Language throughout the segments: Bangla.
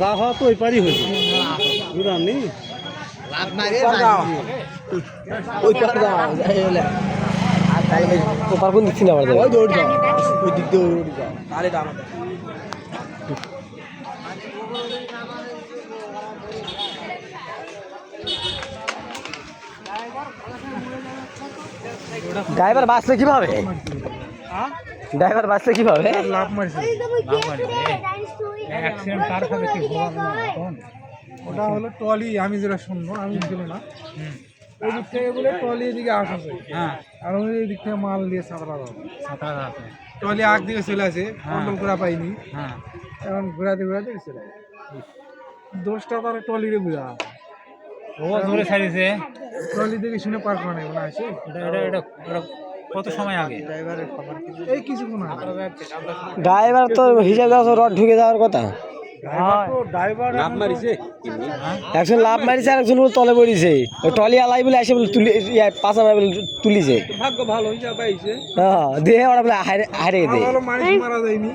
যা হওয়া তো ওই পারই হয়েছে বুঝলাম নি ওই পার যাও যাই হলে আর তাহলে ওপার কোন দিচ্ছি না আমার ওই দৌড় যাও ওই দিক দিয়ে দৌড় যাও তাহলে তো আমাদের ড্রাইভার বাসলে কিভাবে ড্রাইভার বাসলে কিভাবে লাভ মারছে অ্যাক্সিডেন্ট কার সাথে কি হওয়ার না এখন ওটা হলো টলি আমি যেটা শুনবো আমি ছিল না ওই দিক থেকে বলে টলি এদিকে আসছে হ্যাঁ আর ওই দিক থেকে মাল দিয়ে সাঁতরা যাচ্ছে টলি আগ দিকে চলে আসে কন্ট্রোল করা পাইনি হ্যাঁ এখন ঘোরাতে ঘোরাতে চলে দোষটা তার টলিরে বুঝা ও জোরে ছাড়িয়েছে টলি থেকে শুনে পার করা নেই মনে আছে এটা কত সময় আগে ড্রাইভারের খবর এই কিছুক্ষণ আগে ড্রাইভার তো হিসাব দাও রড ঢুকে যাওয়ার কথা ড্রাইভার লাভ মারিছে একজন লাভ মারিছে আর একজন তলে পড়িছে ওই টলি আলাই বলে এসে বলে তুলি পাঁচা মারি বলে তুলিছে ভাগ্য ভালো হিসাব পাইছে হ্যাঁ দিয়ে ওরা বলে হারিয়ে দেয় ভালো মানুষ মারা যায়নি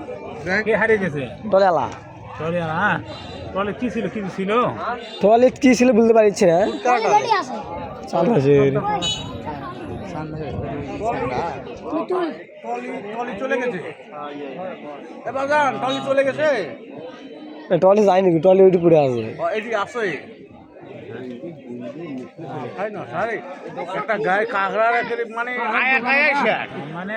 কে হারিয়ে গেছে টলি আলা হ্যাঁ টলে কি ছিল টলি কি ছিল বলতে পারছি না টলি চলে গেছে এবার যান টলি চলে গেছে টলি যায়নি টলি ওইটি পড়ে আছে এটি আছে একটা গায়ে কাঁকড়ার মানে মানে